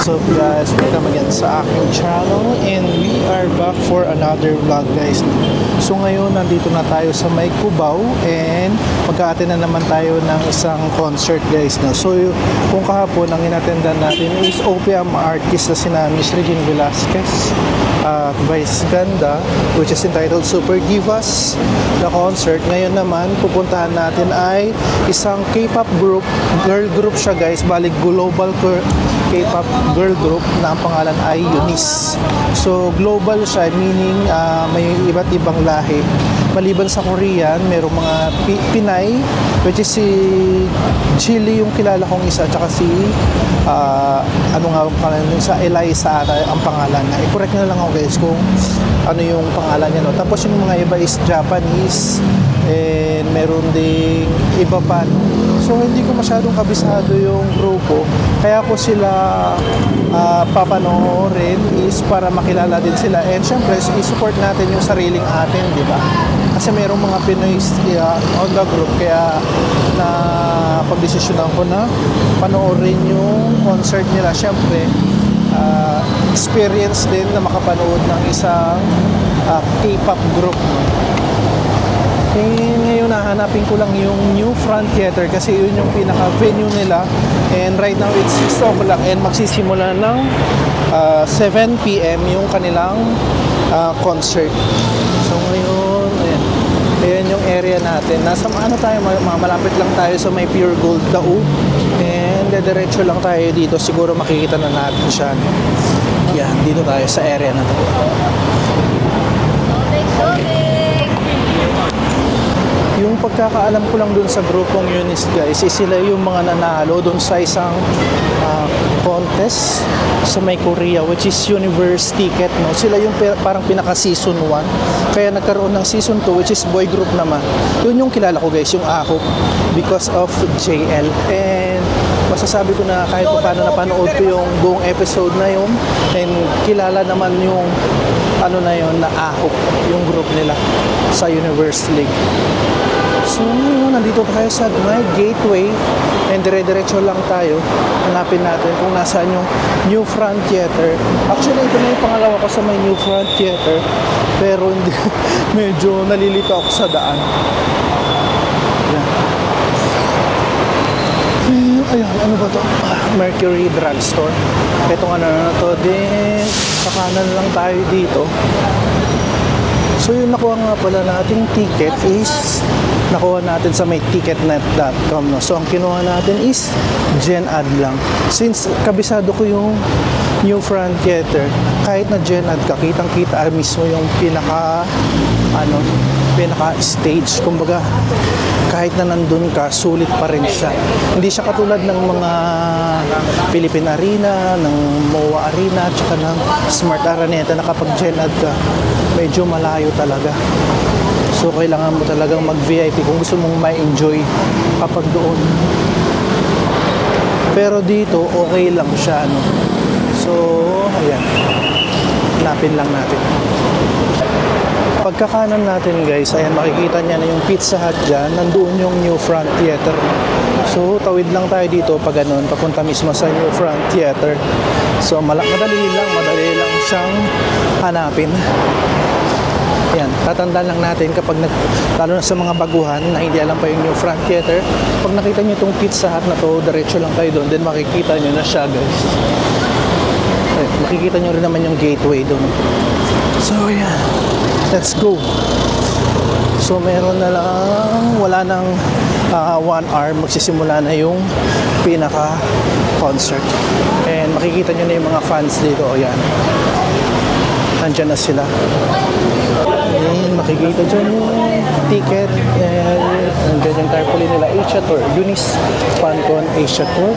What's up guys, welcome again sa aking channel and we are back for another vlog guys. So ngayon nandito na tayo sa may Cubao and mag-a-attend na naman tayo ng isang concert guys. So kung kahapon ang inattendan natin is OPM artist na sina Miss Regine Velasquez at Vice Ganda, which is entitled Super Divas the concert. Ngayon naman pupuntahan natin ay isang K-pop group, girl group siya guys, balik global K-pop girl group na ang pangalan ay Eunice. So global siya, meaning may iba't ibang lahi. Maliban sa Korean, merong mga Pinay, which is si Chili yung kilala kong isa, tsaka si ano nga ang pangalan sa Eliza ang pangalan na. I-correct na lang ako guys kung ano yung pangalan niya, no? Tapos yung mga iba is Japanese and meron ding iba pa, no? So hindi ko masyadong kabisado yung grupo, kaya ko sila papanoorin is para makilala din sila and syempre i-support natin yung sariling atin, di ba? Kasi merong mga Pinoy on the group, kaya na pagdesisyonan ko na panoorin yung concert nila. Syempre experience din na makapanood ng isang K-pop group, no? Ngayon nahanapin ko lang yung New Front Theater kasi yun yung pinaka-venue nila and right now it's 6 o'clock and magsisimula ng 7 PM yung kanilang concert. So ngayon, ayan yung area natin. Nasa ano tayo, malapit lang tayo sa may Pure Gold Dao and dediretso lang tayo dito. Siguro makikita na natin siya. Yan, dito tayo sa area na to. Yung pagkakaalam ko lang dun sa grupong Eunice guys, sila yung mga nanalo dun sa isang contest sa may Korea, which is Universe Ticket, no? Sila yung parang pinaka season 1, kaya nagkaroon ng season 2, which is boy group naman. Yun yung kilala ko guys, yung Ahok, because of JL. And masasabi ko na kahit paano napanood ko yung buong episode na yun and kilala naman yung ano na yun na Ahok, yung group nila sa Universe League. So ngayon, nandito tayo sa may gateway and dire-diretso lang tayo. Hanapin natin kung nasaan yung New Front Theater. Actually, ito na yung pangalawa ko sa may New Front Theater, pero hindi, medyo nalilito ako sa daan. Ayan. Ayan, ano ba ito? Mercury Drugstore. Itong ano na to din. Sa kanan lang tayo dito. So yung nakuha nga pala nating ticket is nakuha natin sa may ticketnet.com, no? So ang kinuha natin is Gen Ad lang. Since kabisado ko yung New Front Theater, kahit na Gen Ad ka, kitang-kita mismo yung pinaka stage. Kumbaga kahit na nandun ka, sulit pa rin siya. Hindi siya katulad ng mga Philippine Arena, ng MOA Arena, tsaka ng Smart Araneta na kapag Gen Ad ka, medyo malayo talaga. So kailangan mo talagang mag-VIP kung gusto mong ma-enjoy kapag doon. Pero dito, okay lang siya, no? So, ayan. Hanapin lang natin. Pagkakanan natin guys, ayan, makikita niya na yung Pizza Hut dyan. Nandoon yung New Front Theater. So, tawid lang tayo dito pag ganun, papunta mismo sa New Front Theater. So, madali lang siyang hanapin. Yan, tatandaan lang natin kapag lalo na sa mga baguhan na hindi alam pa yung New Front Theater, pag nakita nyo itong Pizza Hut na to, diretso lang kayo doon, then makikita nyo na siya guys. Ay, makikita nyo rin naman yung gateway doon. So yan, let's go. So meron na lang, wala nang 1 hour, magsisimula na yung pinaka concert. And makikita nyo na yung mga fans dito. O yan, nandyan na sila. And makikita dyan yung ticket and nandyan yung tarpaulin nila, Asia Tour, Eunice Fancon Asia Tour.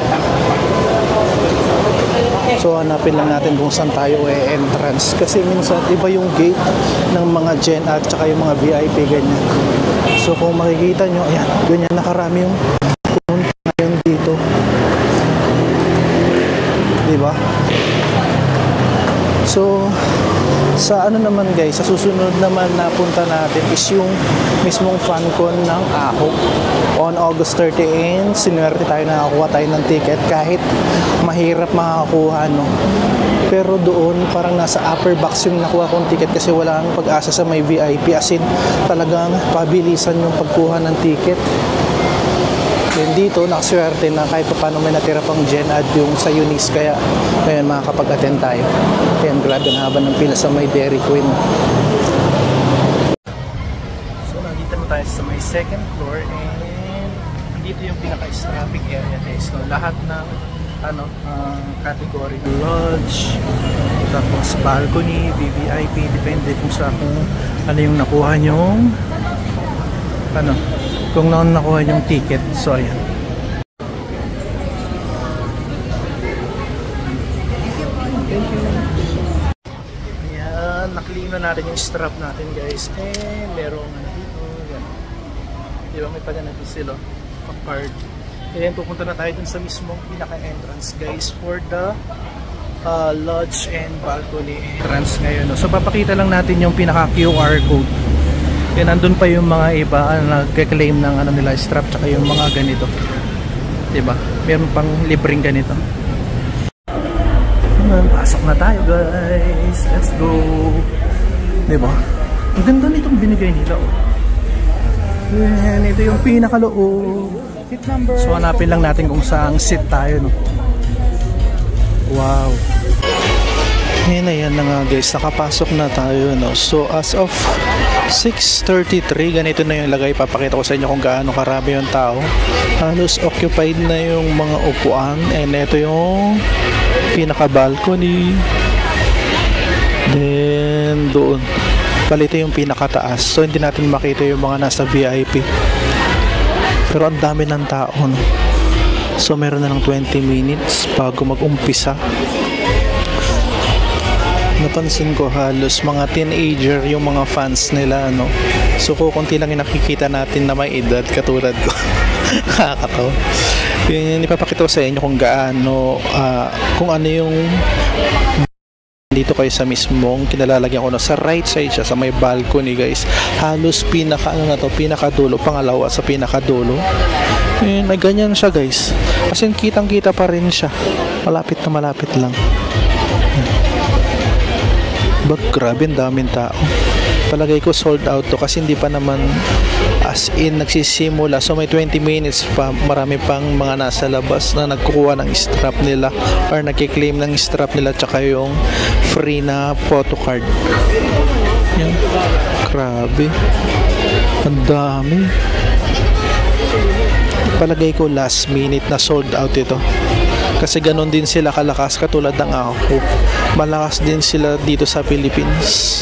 So hanapin lang natin kung saan tayo entrance kasi minsan iba yung gate ng mga Gen at saka yung mga VIP ganyan. So kung makikita nyo, ayan, ganyan nakarami yung pumunta ngayon dito, diba? So Sa ano naman guys, sa susunod naman na punta natin is yung mismong FanCon ng Ahok. On August 13, sinuwerte tayo na nakakuha tayo ng ticket kahit mahirap makakuha, no. Pero doon parang nasa upper box yung nakuha kong ticket kasi wala nang pag-asa sa may VIP, as in talagang pabilisan yung pagkuha ng ticket. Then dito, nakaswerte na kahit paano may natira pang Gen Ad yung sa Eunice, kaya ngayon makakapag-attend tayo. Kaya grabe ang haba ng pila sa may Dairy Queen. So nandito na tayo sa may second floor and dito yung pinaka-traffic area guys. So lahat ng category lodge, tapos balcony, VVIP, depende kung sa ano yung nakuha nyong kung nakuha yung ticket. So ayan. Thank you. Ayan, naklino natin yung strap natin guys. Eh, merong dito. Yan. Di ba may paganatin sila? Pang-card. Ayan, pupunta na tayo dun sa mismong pinaka-entrance guys for the lodge and balcony entrance ngayon. So papakita lang natin yung pinaka-QR code. Yan, nandun pa yung mga iba na nag-claim ng nila strap, tsaka yung mga ganito. Diba? Meron pang libreng ganito. Pasok na tayo guys. Let's go. Diba? Ang ganda nitong binigay nila. Yan, ito yung pinakaloob. So hanapin lang natin kung saang seat tayo, no? Wow. Yan na nga guys, nakapasok na tayo, no? So as of 6:33, ganito na yung lagay. Papakita ko sa inyo kung gaano karami yung tao. Halos occupied na yung mga upuan. And ito yung pinaka-balcony. Then doon palito yung pinakataas. So hindi natin makita yung mga nasa VIP. Pero ang dami ng tao, no? So meron na ng 20 minutes bago mag-umpisa. Napansin ko halos mga teenager yung mga fans nila, no? So kukunti lang yung nakikita natin na may edad katulad ko. Nakakatawa. Yung ipapakita ko sa inyo kung gaano kung ano yung dito kayo sa mismong kinalalagyan ko na sa right side siya sa may balcony guys. Halos pinakadulo, pangalawa sa pinakadulo. May ganyan siya guys. Kasi kitang kita pa rin siya. Malapit na malapit lang. Grabe, ang daming tao. Palagay ko sold out to kasi hindi pa naman as in nagsisimula. So may 20 minutes pa, marami pang mga nasa labas na nagkukuha ng strap nila or nagkiklaim ng strap nila tsaka yung free na photo card. Yan. Grabe. Ang dami. Palagay ko last minute na sold out ito. Kasi ganon din sila kalakas katulad ng ako. Malakas din sila dito sa Philippines.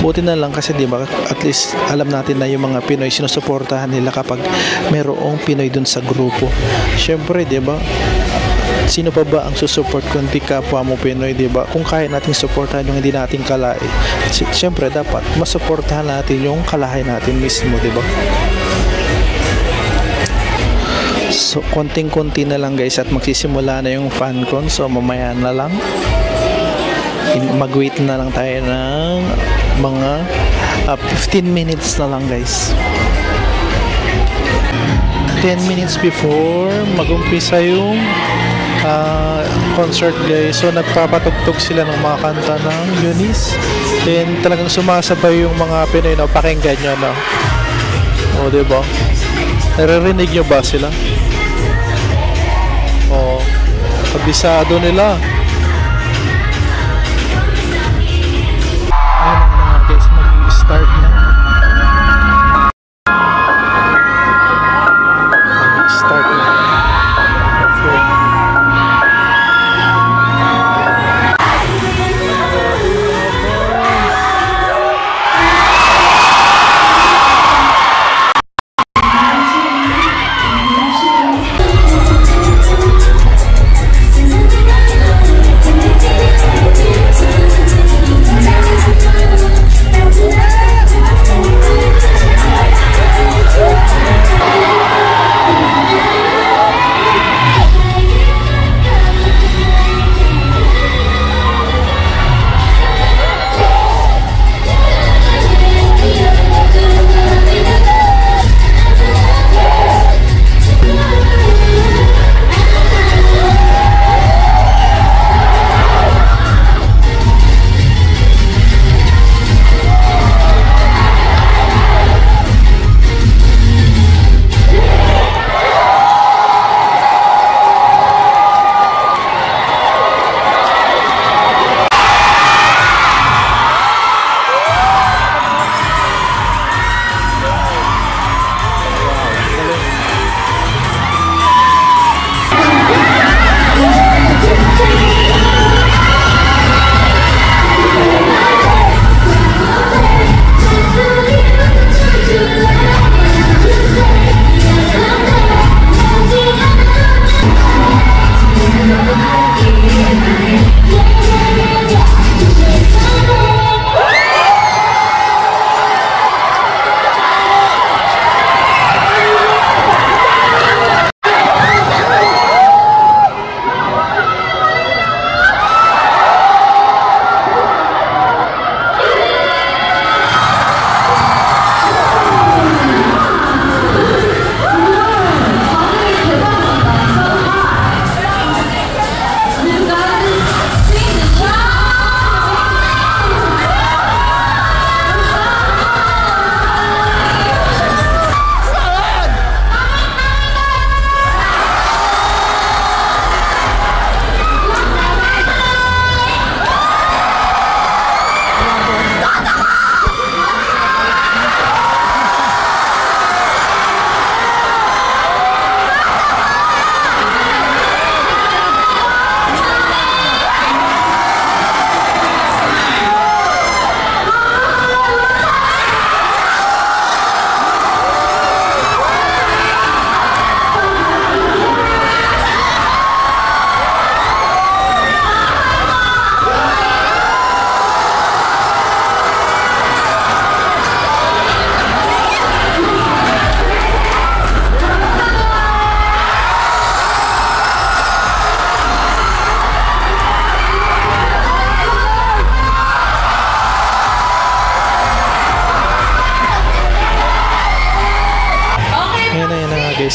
Buti na lang kasi di ba at least alam natin na yung mga Pinoy sinusuportahan nila kapag merong Pinoy dun sa grupo. Syempre di ba, sino pa ba ang susuport kundi kapwa mo Pinoy, di ba? Kung kaya natin suportahan yung hindi natin kalay, syempre dapat masuportahan natin yung kalahay natin mismo, di ba? So konting-konti na lang guys at magsisimula na yung FanCon. So mamaya na lang, mag-wait na lang tayo ng mga 15 minutes na lang guys. 10 minutes before mag-umpisa yung concert guys. So nagpapatugtog sila ng mga kanta ng Eunice. Then talagang sumasabay yung mga Pinoy na pakinggan nyo, no? O diba? Naririnig nyo ba sila? O, kabisado nila. Ayun na nga guys, mag-start na. Start na. Let's go.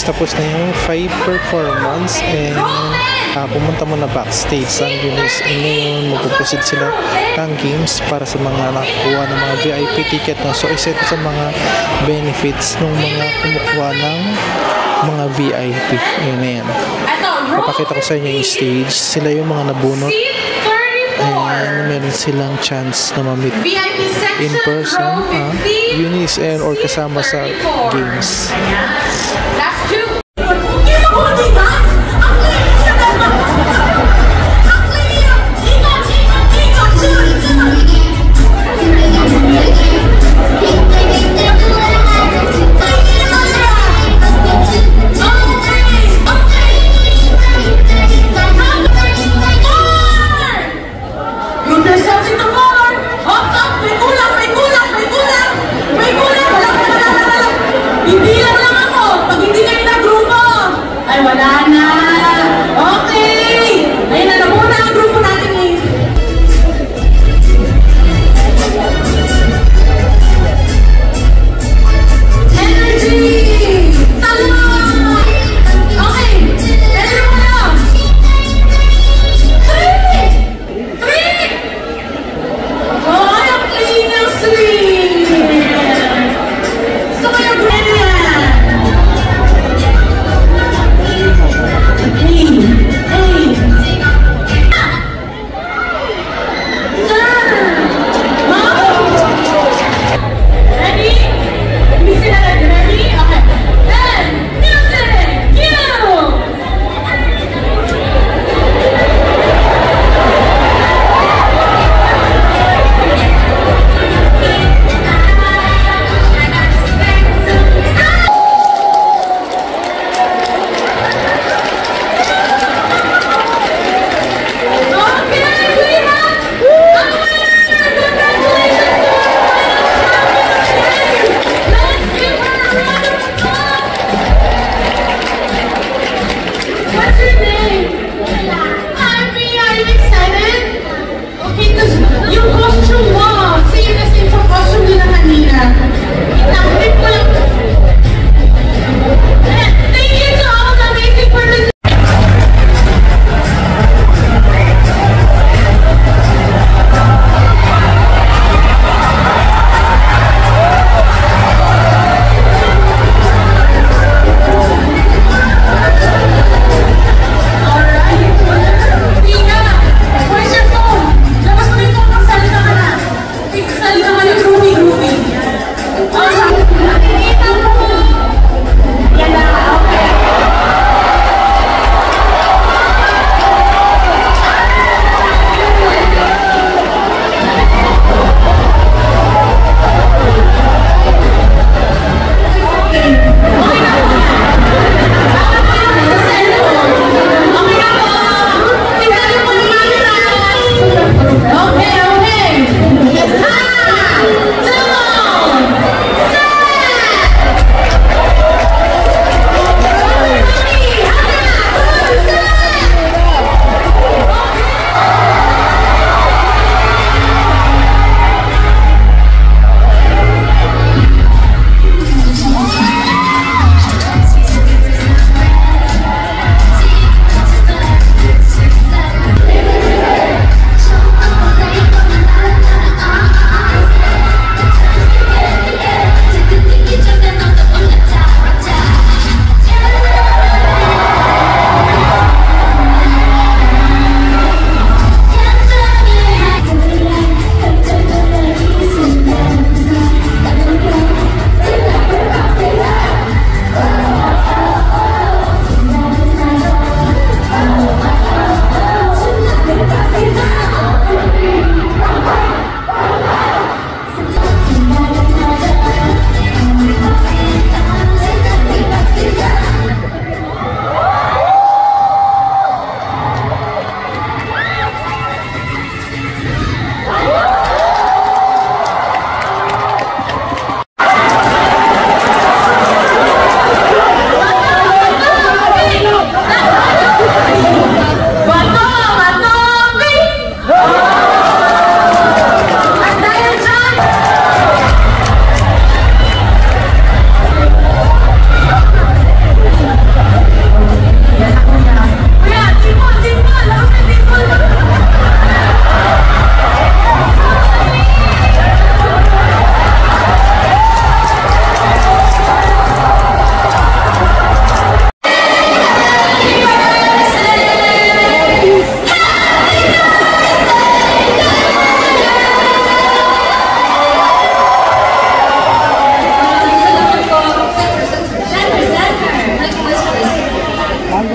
guys, tapos na yung 5 performance and pumunta muna backstage ang Eunice. And ngayon magpuproceed sila ng games para sa mga nakuha ng mga VIP ticket. No? So isa ito sa mga benefits ng mga kumukuha ng mga VIP. Ayan na yan. Papakita ko sa inyo yung stage. Sila yung mga nabunot. And meron silang chance na ma-meet in person Eunice and or kasama sa games. Hindi lang ako!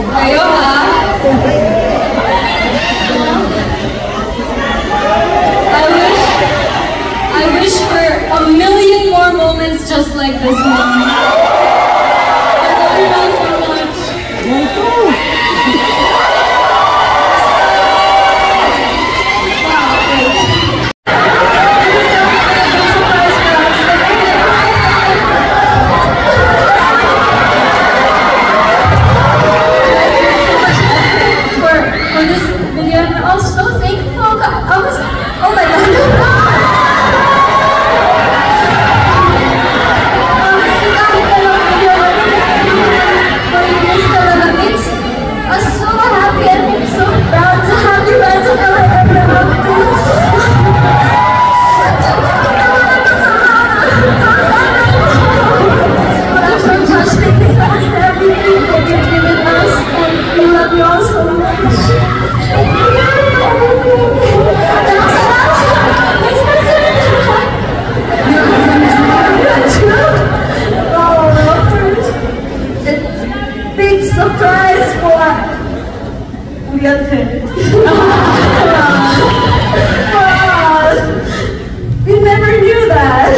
Kayo ha? I wish for a million more moments just like this one. I love you all so much. For this video, and also thank you all. Oh my god. Surprise for we got it. We never knew that.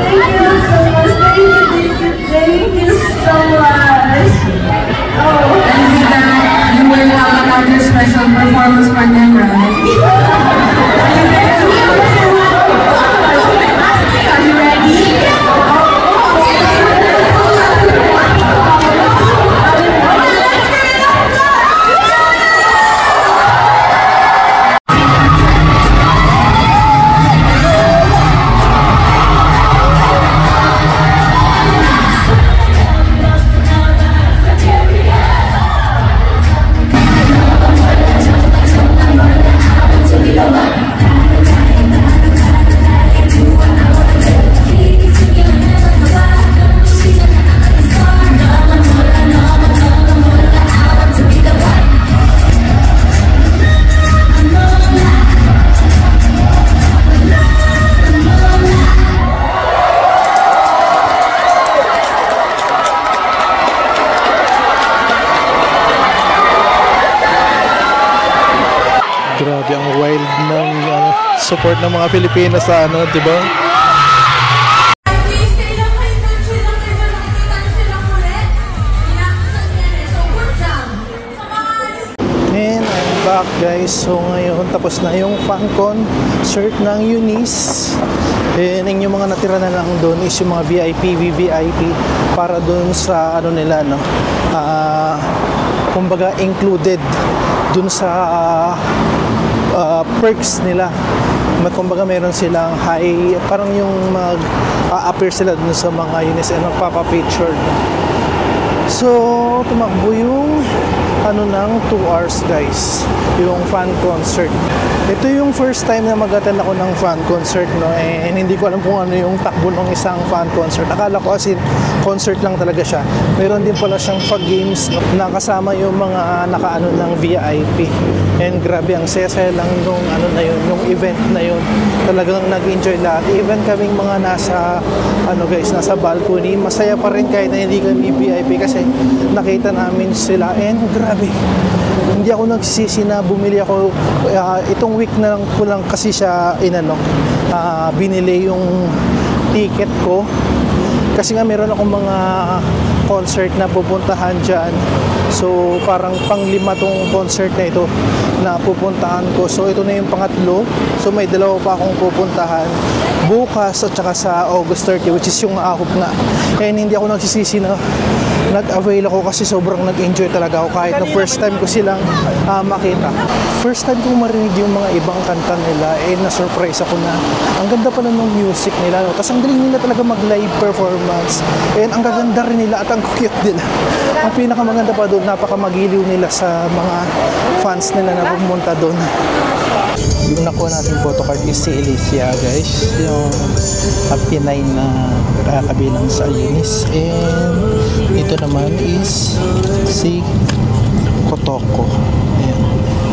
Thank you so much. Thank you so much. Oh, And with that, you will have another special performance for them, right? Are you ready? Grabe ang wild ng support ng mga Pilipino sa di ba? And I'm back guys. So ngayon tapos na yung fan concert ng Eunice. And yung mga natira na lang doon is yung mga VIP, VVIP para doon sa nila kumbaga included doon sa perks nila. Kumbaga meron silang high, parang yung appear sila dun sa mga Eunice and magpapapicture. So tumakbo yung ng 2 hours guys, yung fan concert. Ito yung first time na mag-attend ako ng fan concert, and hindi ko alam kung ano yung takbo ng isang fan concert. Akala ko as in concert lang talaga siya. Meron din pala siyang pag-games na kasama yung mga nakaano ng VIP. And grabe, ang saya-saya lang nung na yun, yung event na yun. Talagang nag-enjoy lahat. Even kaming mga nasa guys, nasa balcony, masaya pa rin kahit na hindi kami VIP kasi nakita namin sila, and grabe. Hindi ako nagsisisi na bumili ako itong week na lang ko lang kasi siya binili yung ticket ko kasi nga meron akong mga concert na pupuntahan dyan. So parang pang-5 tong concert na ito na pupuntahan ko. So ito na yung pangatlo. So may 2 pa akong pupuntahan bukas at saka sa August 30, which is yung ahop nga. And hindi ako nagsisisi na nag-avail ako kasi sobrang nag-enjoy talaga ako kahit na first time ko silang makita. First time kong marinig yung mga ibang kanta nila, na-surprise ako na ang ganda pala ng music nila. Tapos ang galing nila talaga mag-live performance. And ang gaganda rin nila at ang cute nila. Ang pinakamaganda pa doon, napakamagiliw nila sa mga fans nila na pumunta doon. Yung nakuha natin photocard is si Alicia guys, yung Pinay na kabilang sa Eunice, and ito naman is si Kotoko. Ayan.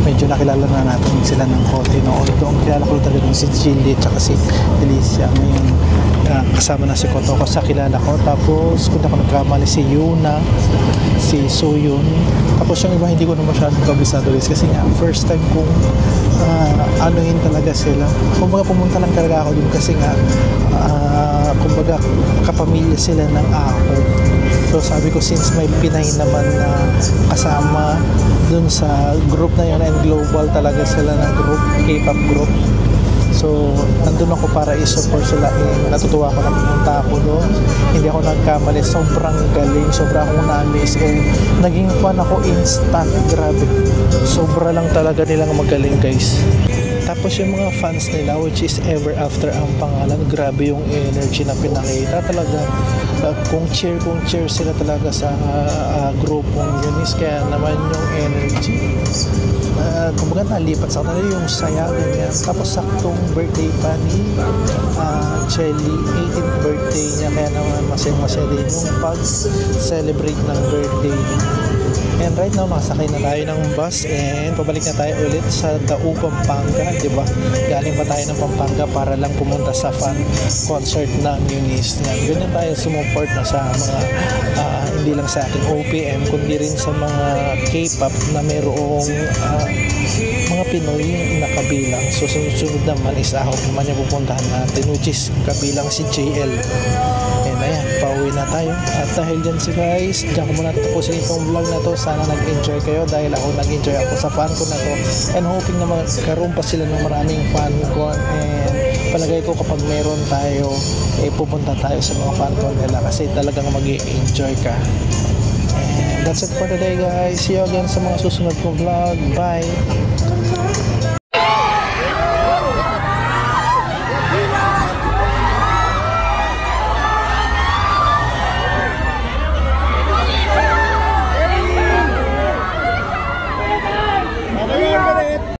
medyo nakilala na natin sila ng konti, no? Although ang kilala ko talaga si Jilly at saka si Delicia. Ngayon kasama na si Kotoko sa kilala ko. Tapos kung ako nagkamali, si Yuna, si Soyun. Tapos yung iba hindi ko na masyadong kabisado guys, kasi nga first time kong anuhin talaga sila. Kumbaga pumunta lang talaga ako dun kasi nga kumbaga kapamilya sila ng ako. So sabi ko, since may Pinay naman na kasama dun sa group na yun, and global talaga sila ng group, K-pop group. So nandun ako para i-support sila. Natutuwa ako na pumunta ako doon. Hindi ako nagkamali. Sobrang galing. Sobrang akong na-amaze. And naging fan ako instant. Grabe. Sobra lang talaga nilang magaling guys. Tapos yung mga fans nila, which is Ever After ang pangalan, grabe yung energy na pinakita talaga. Kung cheer sila talaga sa grupong yun is kaya naman yung energy. Kumbaga nalipat sa kanila yung saya ganyan. Tapos saktong birthday pa ni Chelly, 18th birthday niya, kaya naman masaya din yung pag-celebrate ng birthday. And right now, nakasakay na tayo ng bus and pabalik na tayo ulit sa Dao, Pampanga, di ba? Galing pa tayo ng Pampanga para lang pumunta sa fan concert ng Eunice niya. Ganyan tayo sumuport na sa mga hindi lang sa ating OPM, kundi rin sa mga K-pop na mayroong mga Pinoy na kabilang. So sunod naman is ako naman yung pupuntahan natin, which is kabilang si JL. And ayan, pauwi na tayo. At dahil dyan guys, dyan ko muna tapusin itong vlog na to. Sana nag-enjoy kayo dahil ako nag-enjoy ako sa fan ko na to. And hoping na magkaroon pa sila ng maraming fan ko. And palagay ko kapag meron tayo, pupunta tayo sa mga fan ko nila kasi talagang mag-enjoy ka. And that's it for today guys. See you again sa mga susunod kong vlog. Bye!